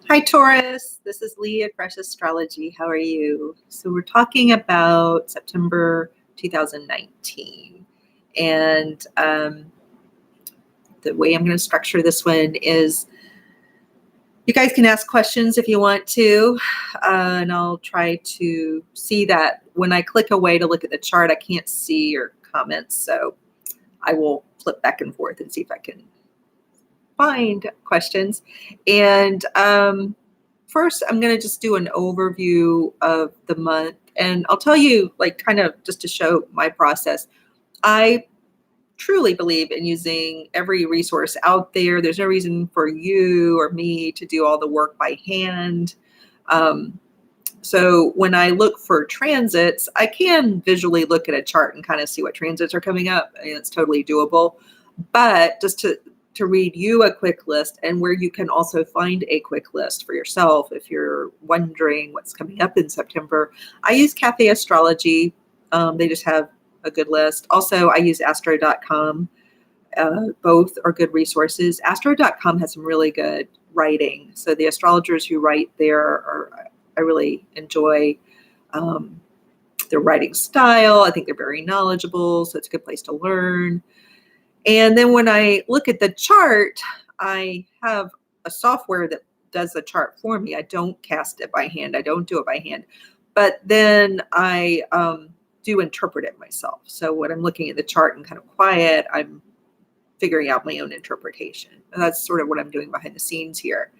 Hi, Taurus. This is Lee at Fresh Astrology. How are you? So we're talking about September 2019. And the way I'm going to structure this one is you guys can ask questions if you want to. And I'll try to see that when I click away to look at the chart, I can't see your comments. So I will flip back and forth and see if I can find questions. And first, I'm going to just do an overview of the month. And I'll tell you, like, kind of just to show my process. I truly believe in using every resource out there. There's no reason for you or me to do all the work by hand. So when I look for transits, I can visually look at a chart and kind of see what transits are coming up. And it's totally doable. But just to read you a quick list, and where you can also find a quick list for yourself if you're wondering what's coming up in September. I use Cafe Astrology. They just have a good list. Also, I use astro.com. Both are good resources. Astro.com has some really good writing. So the astrologers who write there I really enjoy their writing style. I think they're very knowledgeable, so it's a good place to learn. And then when I look at the chart, I have a software that does the chart for me. I don't cast it by hand. I don't do it by hand. But then I do interpret it myself. So when I'm looking at the chart and kind of quiet, I'm figuring out my own interpretation. And that's sort of what I'm doing behind the scenes here.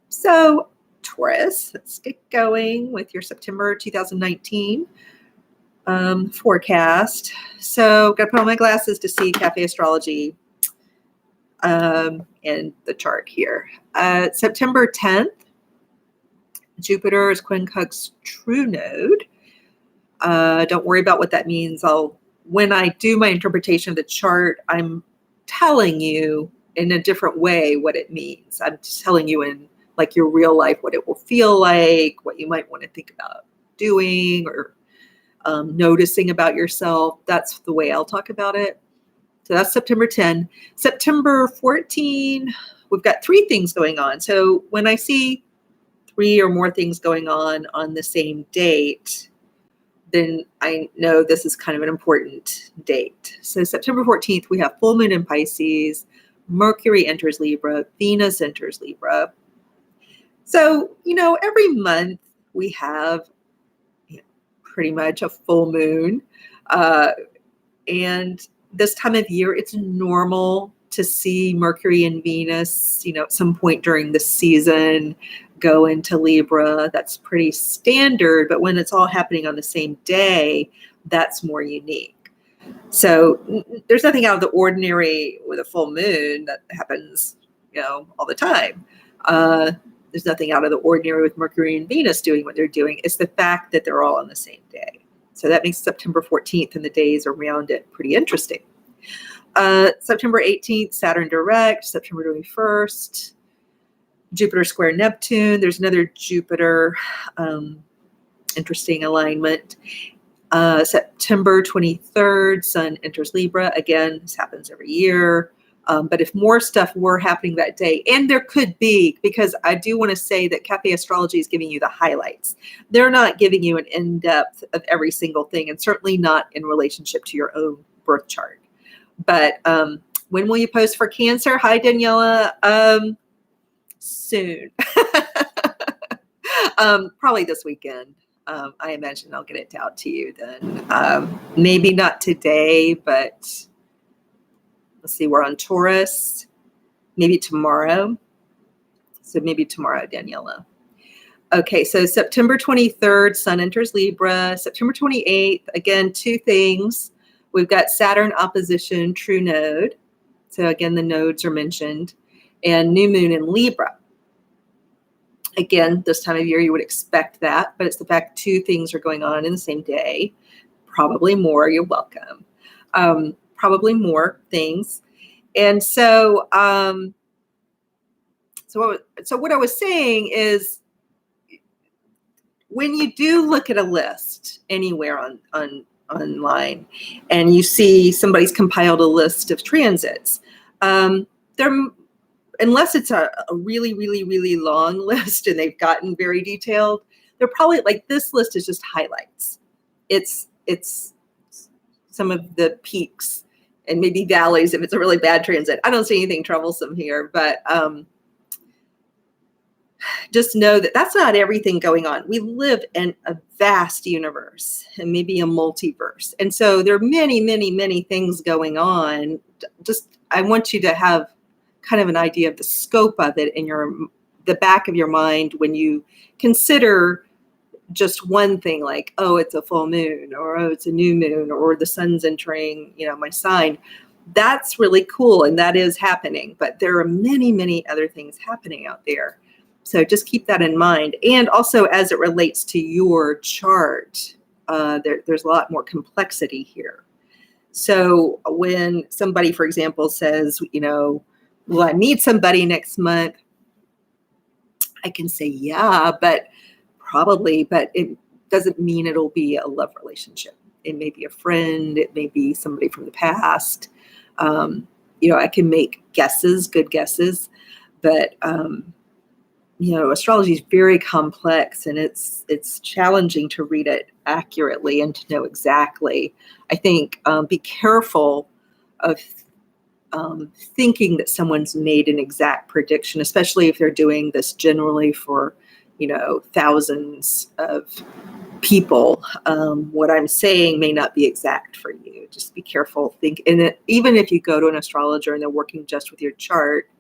So Taurus, let's get going with your September 2019 forecast. So got to put on my glasses to see Cafe Astrology and the chart here. September 10th, Jupiter is quincunx true node. Don't worry about what that means. When I do my interpretation of the chart, I'm telling you in a different way what it means. I'm just telling you in like your real life what it will feel like, what you might want to think about doing or noticing about yourself. That's the way I'll talk about it. So that's September 10. September 14, we've got 3 things going on. So when I see 3 or more things going on the same date, then I know this is kind of an important date. So September 14th, we have full moon in Pisces, Mercury enters Libra, Venus enters Libra. So, every month we have pretty much a full moon. And this time of year, it's normal to see Mercury and Venus, at some point during the season go into Libra. That's pretty standard. But when it's all happening on the same day, that's more unique. So there's nothing out of the ordinary with a full moon that happens, all the time. There's nothing out of the ordinary with Mercury and Venus doing what they're doing. It's the fact that they're all on the same day. So that makes September 14th and the days around it pretty interesting. September 18th, Saturn direct. September 21st, Jupiter square Neptune. There's another Jupiter interesting alignment. September 23rd, Sun enters Libra. Again, this happens every year. But if more stuff were happening that day, and there could be, because I do want to say that Cafe Astrology is giving you the highlights. They're not giving you an in-depth of every single thing, and certainly not in relationship to your own birth chart. But when will you post for Cancer? Hi, Daniela. Soon. Probably this weekend. I imagine I'll get it out to you then. Maybe not today, but let's see, we're on Taurus, maybe tomorrow. So maybe tomorrow, Daniela. Okay, so September 23rd, Sun enters Libra. September 28th, again, 2 things. We've got Saturn opposition true node. So again, the nodes are mentioned. And new moon in Libra. Again, this time of year, you would expect that, but it's the fact 2 things are going on in the same day. Probably more, you're welcome. Probably more things. And so, so what I was saying is, when you do look at a list anywhere online, and you see somebody's compiled a list of transits, unless it's a really, really, really long list and they've gotten very detailed, they're probably like, this list is just highlights. It's some of the peaks and maybe valleys if it's a really bad transit. I don't see anything troublesome here, but just know that that's not everything going on. We live in a vast universe and maybe a multiverse. And so there are many, many, many things going on. Just, I want you to have kind of an idea of the scope of it in the back of your mind when you consider just one thing, like, oh, it's a full moon, or oh, it's a new moon, or the sun's entering, my sign. That's really cool. And that is happening. But there are many, many other things happening out there. So just keep that in mind. And also as it relates to your chart, there's a lot more complexity here. So when somebody, for example, says, well, I need somebody next month, I can say, yeah, but it doesn't mean it'll be a love relationship. It may be a friend. It may be somebody from the past. I can make guesses, good guesses, but astrology is very complex, and it's challenging to read it accurately and to know exactly. I think be careful of thinking that someone's made an exact prediction, especially if they're doing this generally for, thousands of people. What I'm saying may not be exact for you. Just be careful. And even if you go to an astrologer and they're working just with your chart,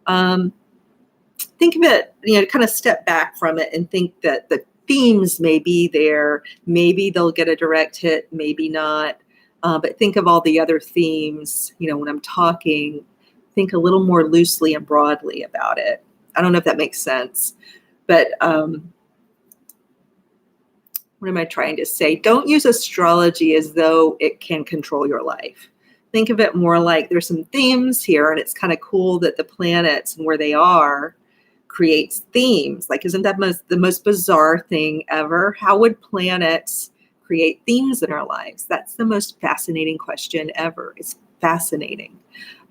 think of it, kind of step back from it and think that the themes may be there. Maybe they'll get a direct hit, maybe not. But think of all the other themes, when I'm talking, think a little more loosely and broadly about it. I don't know if that makes sense, but what am I trying to say? Don't use astrology as though it can control your life. Think of it more like there's some themes here, and it's kind of cool that the planets and where they are creates themes. Like, isn't that the most bizarre thing ever? How would planets create themes in our lives? That's the most fascinating question ever. It's fascinating.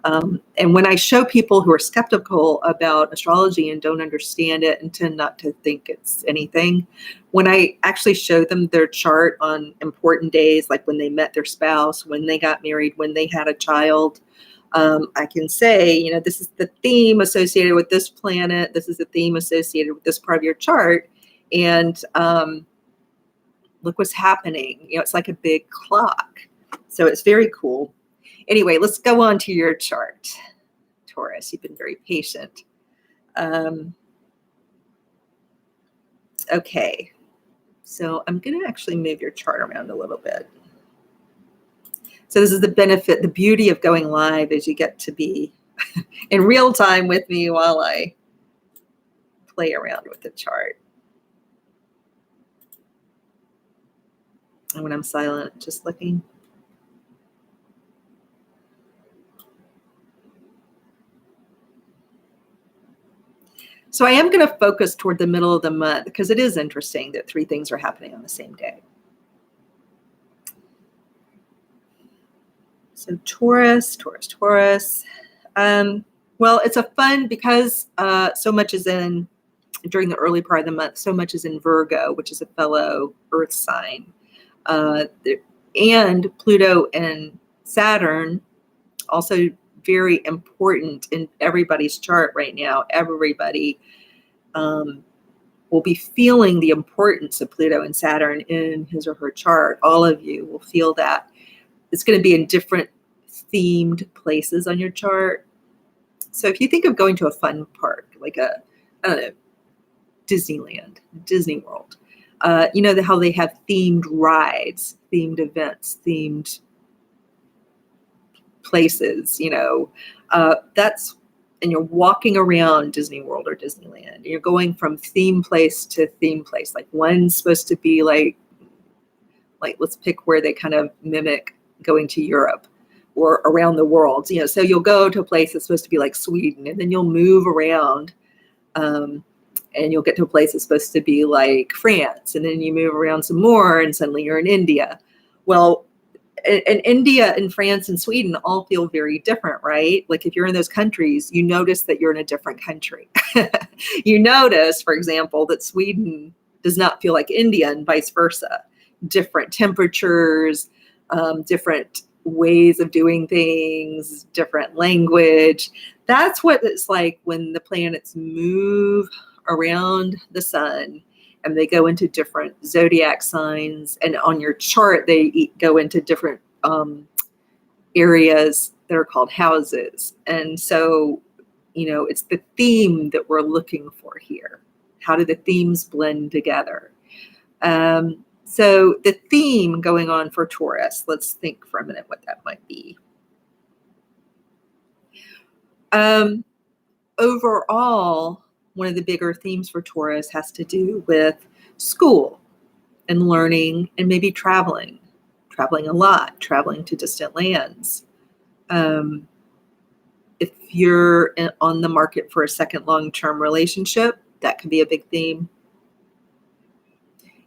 And when I show people who are skeptical about astrology and don't understand it and tend not to think it's anything, when I actually show them their chart on important days, like when they met their spouse, when they got married, when they had a child, I can say, this is the theme associated with this planet. This is the theme associated with this part of your chart. And look what's happening. It's like a big clock. So it's very cool. Anyway, let's go on to your chart, Taurus. You've been very patient. Okay. So I'm going to actually move your chart around a little bit. So this is the benefit, the beauty of going live is you get to be in real time with me while I play around with the chart. And when I'm silent, just looking. So I am going to focus toward the middle of the month because it is interesting that 3 things are happening on the same day. So Taurus. Well, it's a fun because so much is during the early part of the month, so much is in Virgo, which is a fellow earth sign. And Pluto and Saturn, also very important in everybody's chart right now. Everybody will be feeling the importance of Pluto and Saturn in his or her chart. All of you will feel that. It's going to be in different themed places on your chart. So if you think of going to a fun park, like Disneyland, Disney World, how they have themed rides, themed events, themed places, and you're walking around Disney World or Disneyland, and you're going from theme place to theme place. Like one's supposed to be like let's pick where they kind of mimic going to Europe or around the world. So you'll go to a place that's supposed to be like Sweden, and then you'll move around, and you'll get to a place that's supposed to be like France, and then you move around some more, and suddenly you're in India. Well, and India and France and Sweden all feel very different, right? Like if you're in those countries, you notice that you're in a different country. You notice, for example, that Sweden does not feel like India and vice versa. Different temperatures, different ways of doing things, different language. That's what it's like when the planets move around the sun and they go into different zodiac signs. And on your chart, they go into different areas that are called houses. And so, it's the theme that we're looking for here. How do the themes blend together? So the theme going on for Taurus, let's think for a minute what that might be. Overall, one of the bigger themes for Taurus has to do with school and learning and maybe traveling a lot, traveling to distant lands. If you're on the market for a second long-term relationship, that could be a big theme.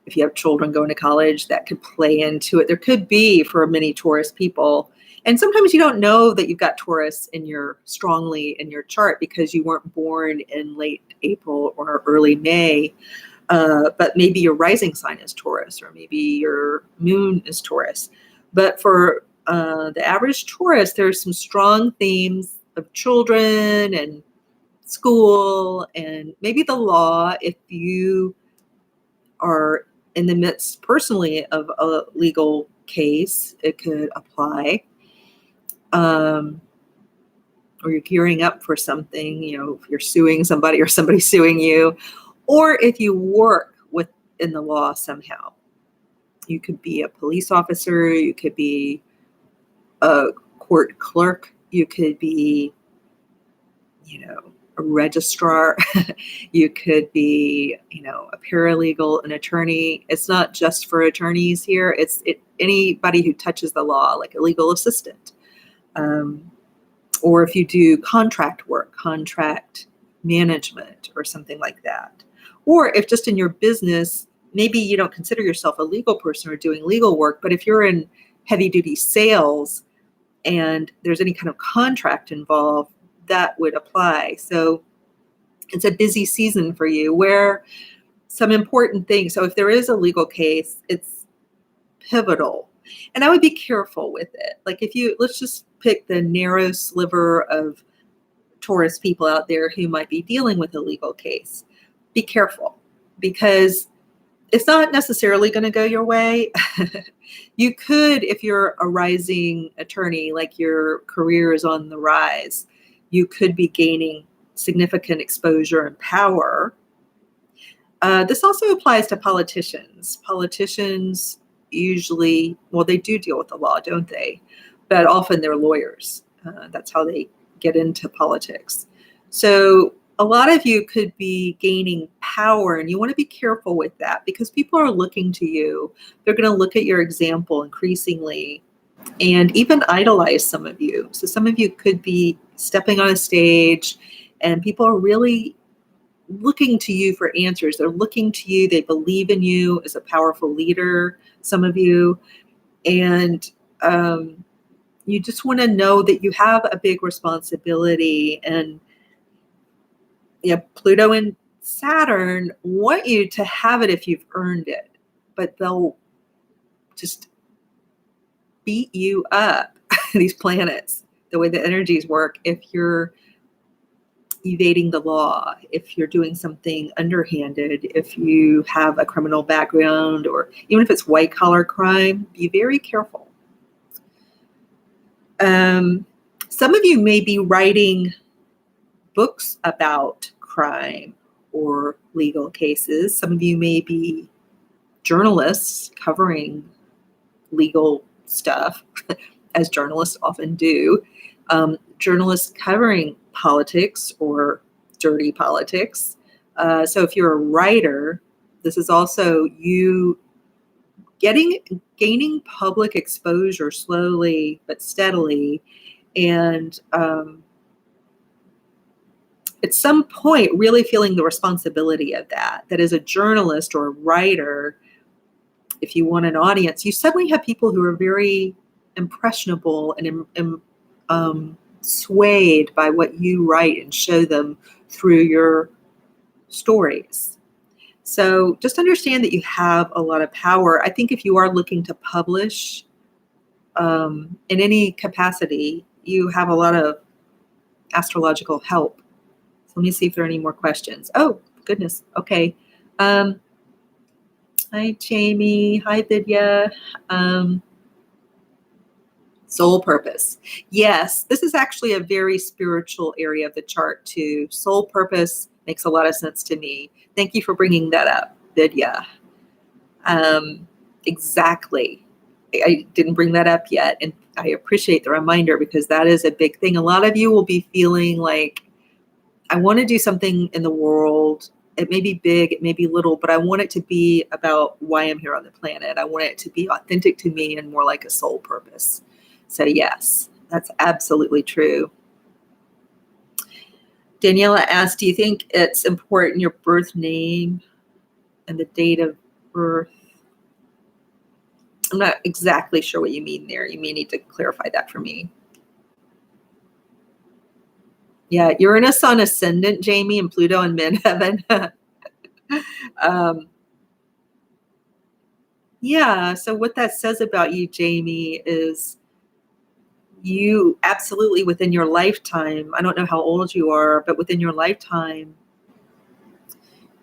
If you have children going to college, that could play into it. There could be for many Taurus people. And sometimes you don't know that you've got Taurus strongly in your chart because you weren't born in late April or early May. But maybe your rising sign is Taurus, or maybe your moon is Taurus. But for the average Taurus, there's some strong themes of children and school and maybe the law. If you are in the midst personally of a legal case, it could apply. Or you're gearing up for something, if you're suing somebody or somebody's suing you, or if you work within the law somehow. You could be a police officer, you could be a court clerk, you could be, a registrar, you could be, a paralegal, an attorney. It's not just for attorneys here. It's anybody who touches the law, like a legal assistant. Or if you do contract work, contract management, or something like that. Or if just in your business, maybe you don't consider yourself a legal person or doing legal work, but if you're in heavy duty sales and there's any kind of contract involved, that would apply. So it's a busy season for you where some important things. So if there is a legal case, it's pivotal. And I would be careful with it. Like let's just pick the narrow sliver of Taurus people out there who might be dealing with a legal case. Be careful because it's not necessarily going to go your way. You could, if you're a rising attorney, like your career is on the rise, you could be gaining significant exposure and power. This also applies to politicians. Politicians usually, they do deal with the law, don't they? But often they're lawyers. That's how they get into politics. So a lot of you could be gaining power, and you want to be careful with that because people are looking to you. They're going to look at your example increasingly and even idolize some of you. So some of you could be stepping on a stage and people are really looking to you for answers. They're looking to you. They believe in you as a powerful leader, some of you. And you just want to know that you have a big responsibility. And Pluto and Saturn want you to have it if you've earned it, but they'll just beat you up, these planets, the way the energies work, if you're evading the law, if you're doing something underhanded, if you have a criminal background, or even if it's white collar crime, be very careful. Some of you may be writing books about crime or legal cases. Some of you may be journalists covering legal stuff, as journalists often do. Journalists covering politics or dirty politics. So if you're a writer, this is also you gaining public exposure slowly but steadily, and at some point really feeling the responsibility of that as a journalist or a writer. If you want an audience, you suddenly have people who are very impressionable and swayed by what you write and show them through your stories. So just understand that you have a lot of power. I think if you are looking to publish in any capacity, you have a lot of astrological help. So let me see if there are any more questions. Oh, goodness. Okay. Hi, Jamie. Hi, Vidya. Soul purpose. Yes, this is actually a very spiritual area of the chart too. Soul purpose makes a lot of sense to me. Thank you for bringing that up, Vidya. Exactly. I didn't bring that up yet, and I appreciate the reminder because that is a big thing. A lot of you will be feeling like, I want to do something in the world. It may be big, it may be little, but I want it to be about why I'm here on the planet. I want it to be authentic to me and more like a soul purpose. So yes, that's absolutely true. Daniela asked, do you think it's important your birth name and the date of birth? I'm not exactly sure what you mean there. You may need to clarify that for me. Yeah, Uranus on ascendant, Jamie, and Pluto in midheaven. Yeah, so what that says about you, Jamie, is you absolutely within your lifetime, I don't know how old you are, but within your lifetime,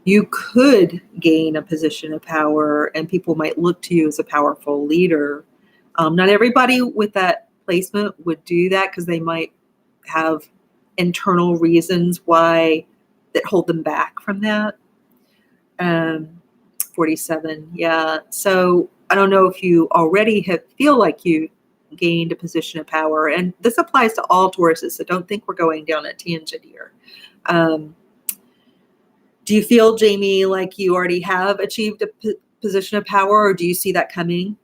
you could gain a position of power and people might look to you as a powerful leader. Not everybody with that placement would do that because they might have internal reasons why that hold them back from that. 47, yeah. So I don't know if you already feel like you gained a position of power, and this applies to all Tauruses, so don't think we're going down a tangent here. Do you feel, Jamie, like you already have achieved a position of power, or do you see that coming?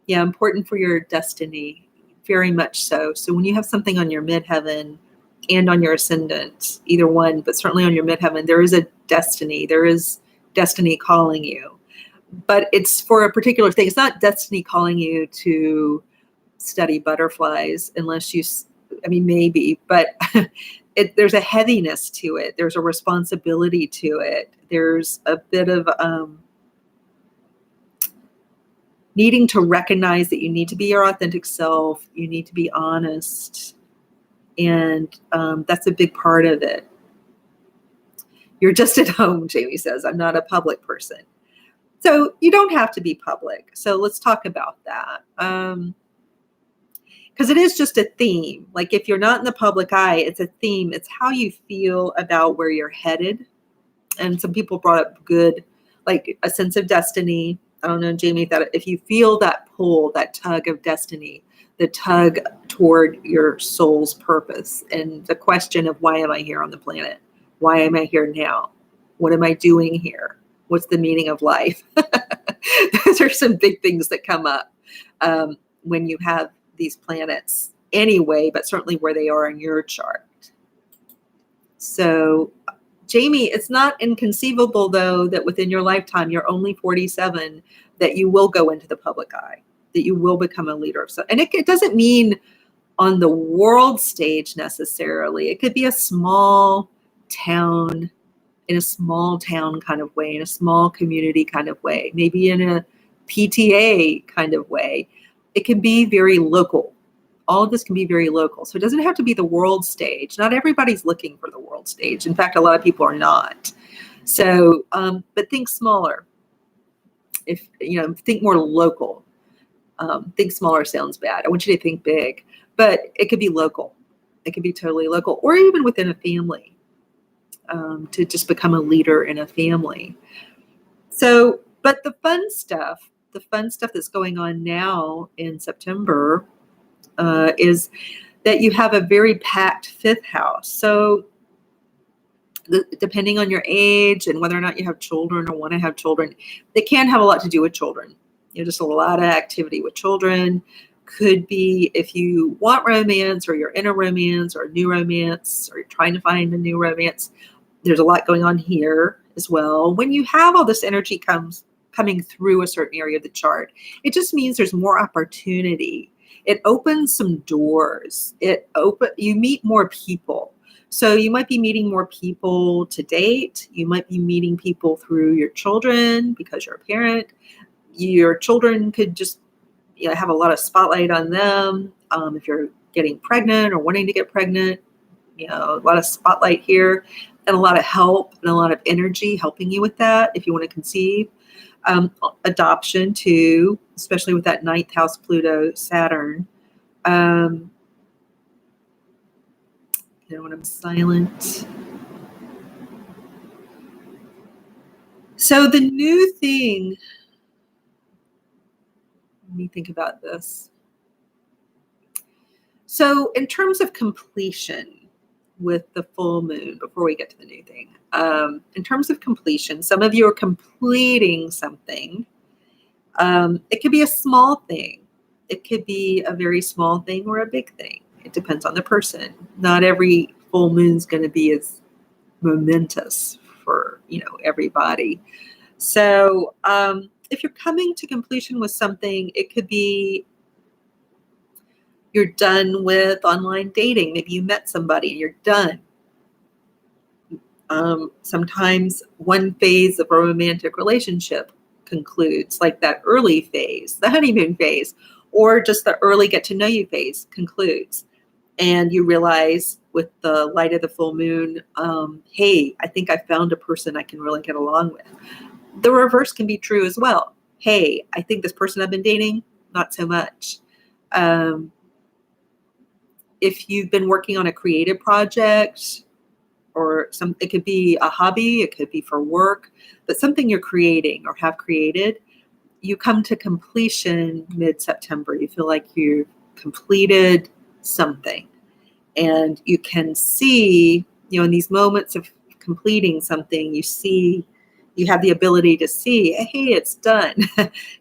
Yeah, important for your destiny, very much so. So when you have something on your midheaven and on your ascendant, either one, but certainly on your midheaven, there is a destiny. There is destiny calling you. But it's for a particular thing. It's not destiny calling you to study butterflies unless you, I mean, maybe, but there's a heaviness to it. There's a responsibility to it. There's a bit of needing to recognize that you need to be your authentic self. You need to be honest. And that's a big part of it. You're just at home, Jamie says. I'm not a public person. So you don't have to be public. So let's talk about that. Because it is just a theme. Like if you're not in the public eye, it's a theme. It's how you feel about where you're headed. And some people brought up good, like a sense of destiny. I don't know, Jamie, that if you feel that pull, that tug of destiny, the tug toward your soul's purpose and the question of why am I here on the planet? Why am I here now? What am I doing here? What's the meaning of life? Those are some big things that come up when you have these planets anyway, but certainly where they are in your chart. So, Jamie, it's not inconceivable, though, that within your lifetime, you're only 47, that you will go into the public eye, that you will become a leader of something. And it doesn't mean on the world stage necessarily. It could be a small town, in a small town kind of way, in a small community kind of way, maybe in a PTA kind of way. It can be very local. All of this can be very local. So it doesn't have to be the world stage. Not everybody's looking for the world stage. In fact, a lot of people are not. So, but think smaller. If, think more local. Think smaller sounds bad. I want you to think big, but it could be local. It could be totally local, or even within a family, to just become a leader in a family. So, but the fun stuff that's going on now in September is that you have a very packed fifth house. So depending on your age and whether or not you have children or want to have children, it can have a lot to do with children. Just a lot of activity with children. Could be if you want romance or you're in a romance or a new romance or you're trying to find a new romance. There's a lot going on here as well. When you have all this energy coming through a certain area of the chart, it just means there's more opportunity. it opens some doors. You meet more people. So you might be meeting more people to date. You might be meeting people through your children because you're a parent. Your children could just have a lot of spotlight on them. If you're getting pregnant or wanting to get pregnant, a lot of spotlight here and a lot of help and a lot of energy helping you with that if you want to conceive. Adoption too, especially with that ninth house Pluto Saturn. When I'm silent. So the new thing, let me think about this. So in terms of completion with the full moon, before we get to the new thing, in terms of completion, some of you are completing something. It could be a small thing. It could be a very small thing or a big thing. It depends on the person. Not every full moon is going to be as momentous for, everybody. So if you're coming to completion with something, it could be you're done with online dating. Maybe you met somebody and you're done. Sometimes one phase of a romantic relationship concludes, like that early phase, the honeymoon phase, or just the early get to know you phase concludes. And you realize with the light of the full moon, hey, I think I found a person I can really get along with. The reverse can be true as well. Hey, I think this person I've been dating, not so much. If you've been working on a creative project, or it could be a hobby, it could be for work, but something you're creating or have created, you come to completion mid-September. You feel like you've completed something. And you can see, in these moments of completing something, you have the ability to see, hey, it's done.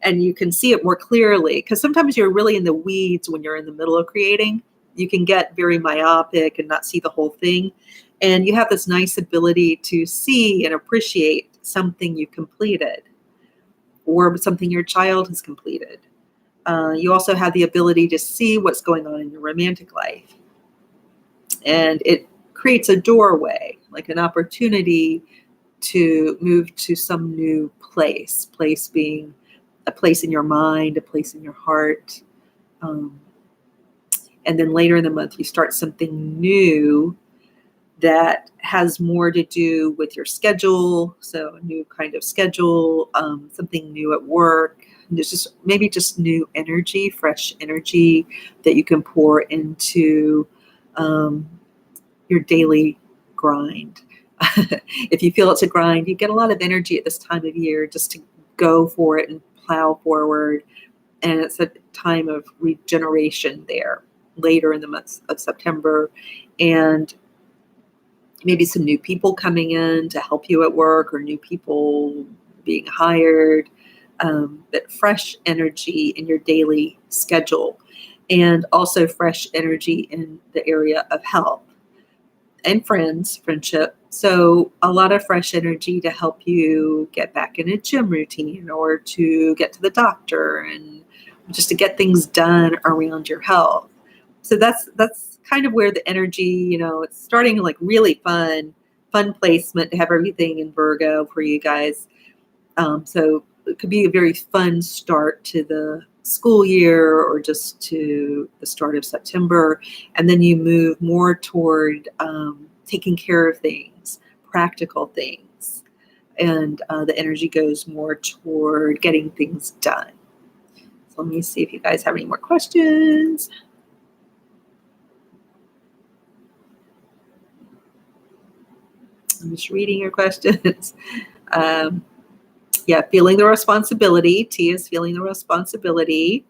And you can see it more clearly. Because sometimes you're really in the weeds when you're in the middle of creating. You can get very myopic and not see the whole thing. And you have this nice ability to see and appreciate something you completed or something your child has completed. You also have the ability to see what's going on in your romantic life. And it creates a doorway, like an opportunity to move to some new place being a place in your mind, a place in your heart. And then later in the month, you start something new that has more to do with your schedule. So a new kind of schedule, something new at work. And there's maybe just new energy, fresh energy that you can pour into your daily grind. If you feel it's a grind, you get a lot of energy at this time of year just to go for it and plow forward. And it's a time of regeneration there later in the month of September. And maybe some new people coming in to help you at work or new people being hired, but fresh energy in your daily schedule and also fresh energy in the area of health and friendship. So a lot of fresh energy to help you get back in a gym routine or to get to the doctor and just to get things done around your health. So that's kind of where the energy, it's starting like really fun placement to have everything in Virgo for you guys. So it could be a very fun start to the school year or just to the start of September. And then you move more toward taking care of things, practical things. And the energy goes more toward getting things done. So let me see if you guys have any more questions. I'm just reading your questions. Feeling the responsibility. T is feeling the responsibility.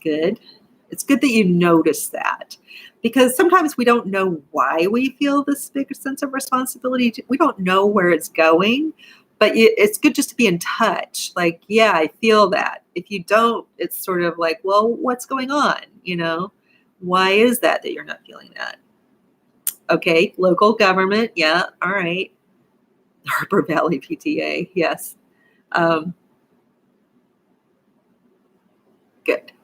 Good. It's good that you notice that because sometimes we don't know why we feel this big sense of responsibility. We don't know where it's going, but it's good just to be in touch. Like, yeah, I feel that. If you don't, it's sort of like, well, what's going on? Why is that you're not feeling that? Okay, local government. Yeah, all right. Harper Valley PTA. Yes.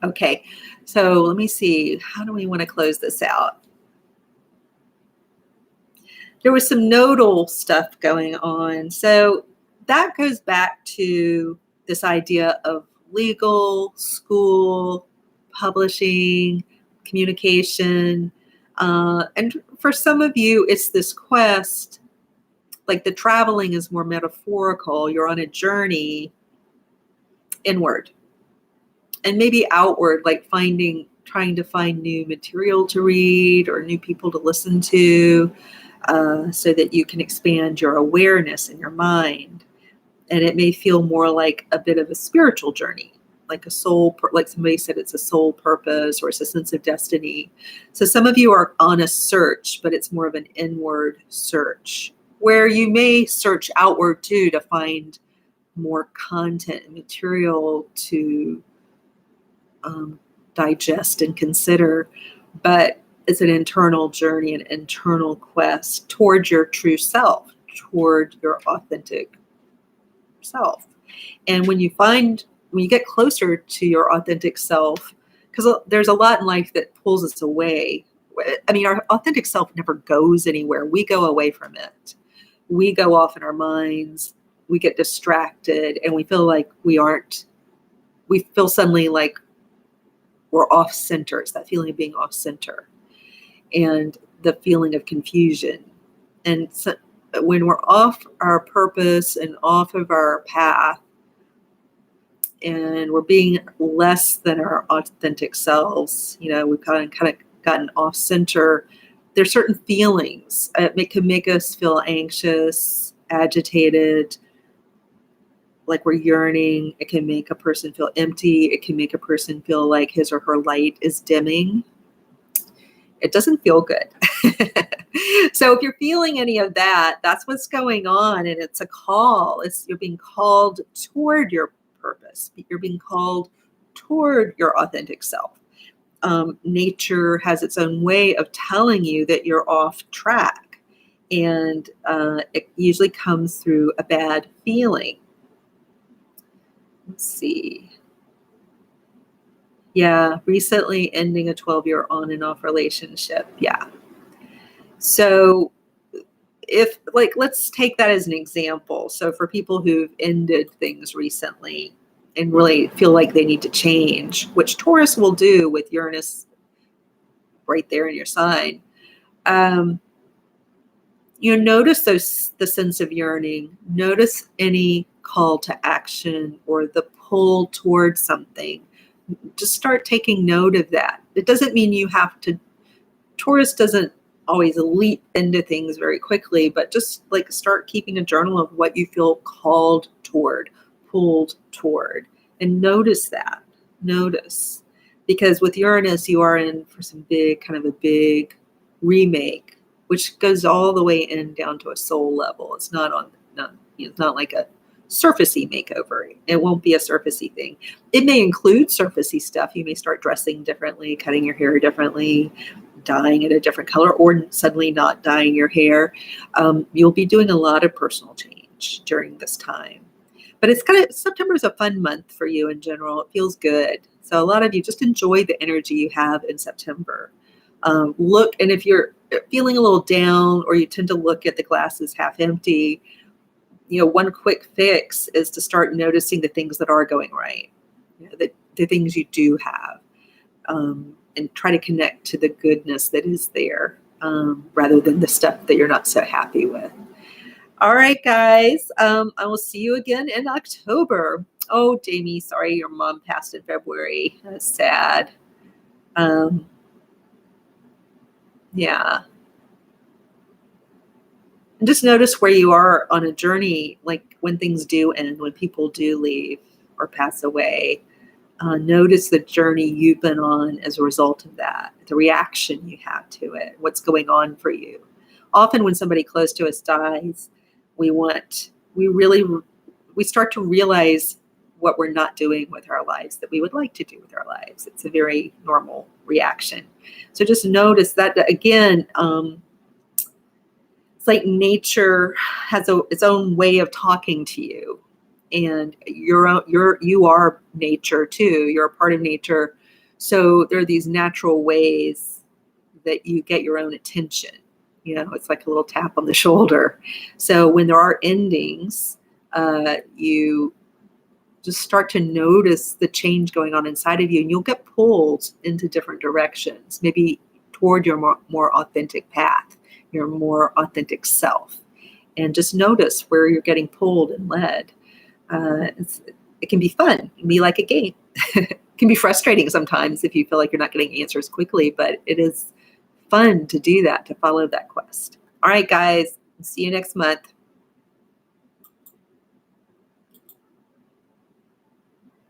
Okay, so let me see. How do we want to close this out? There was some nodal stuff going on. So that goes back to this idea of legal, school, publishing, communication. And for some of you, it's this quest. Like the traveling is more metaphorical. You're on a journey inward and maybe outward, like trying to find new material to read or new people to listen to, so that you can expand your awareness in your mind. And it may feel more like a bit of a spiritual journey, like like somebody said, it's a soul purpose or it's a sense of destiny. So some of you are on a search, but it's more of an inward search where you may search outward too to find more content and material to digest and consider. But it's an internal journey, an internal quest toward your true self, toward your authentic self. And when you get closer to your authentic self, because there's a lot in life that pulls us away. I mean, our authentic self never goes anywhere. We go away from it. We go off in our minds. We get distracted and we feel like we feel suddenly like we're off center. It's that feeling of being off center and the feeling of confusion. And so when we're off our purpose and off of our path and we're being less than our authentic selves, we've kind of gotten off center, there's certain feelings. It can make us feel anxious, agitated, like we're yearning. It can make a person feel empty. It can make a person feel like his or her light is dimming. It doesn't feel good. So if you're feeling any of that, that's what's going on. And it's a call. You're being called toward your purpose. You're being called toward your authentic self. Nature has its own way of telling you that you're off track. And it usually comes through a bad feeling. Let's see. Yeah, recently ending a 12-year on and off relationship. Yeah. So let's take that as an example. So for people who've ended things recently and really feel like they need to change, which Taurus will do with Uranus right there in your sign, notice the sense of yearning. Notice any call to action or the pull towards something. Just start taking note of that. It doesn't mean you have to. Taurus doesn't always leap into things very quickly, but just like start keeping a journal of what you feel called toward, pulled toward, and notice that. Notice, because with Uranus, you are in for some kind of a big remake, which goes all the way in down to a soul level. It's it's not like a surfacey makeover. It won't be a surfacey thing. It may include surfacey stuff. You may start dressing differently, cutting your hair differently, dyeing it a different color, or suddenly not dyeing your hair. You'll be doing a lot of personal change during this time. But September is a fun month for you in general. It feels good. So a lot of you just enjoy the energy you have in September. And if you're feeling a little down or you tend to look at the glass as half empty, one quick fix is to start noticing the things that are going right, the things you do have, and try to connect to the goodness that is there, rather than the stuff that you're not so happy with. All right, guys, I will see you again in October. Oh, Jamie, sorry your mom passed in February. That's sad. Yeah. And just notice where you are on a journey, like when things do end, when people do leave or pass away. Notice the journey you've been on as a result of that, the reaction you have to it, what's going on for you. Often when somebody close to us dies, we start to realize what we're not doing with our lives that we would like to do with our lives. It's a very normal reaction. So just notice that, again, it's like nature has its own way of talking to you, and you are nature too. You're a part of nature. So there are these natural ways that you get your own attention. It's like a little tap on the shoulder. So when there are endings, you just start to notice the change going on inside of you, and you'll get pulled into different directions, maybe toward your more authentic path, your more authentic self. And just notice where you're getting pulled and led. It can be fun. It can be like a game. It can be frustrating sometimes if you feel like you're not getting answers quickly, but it is fun to do that, to follow that quest. All right, guys, see you next month.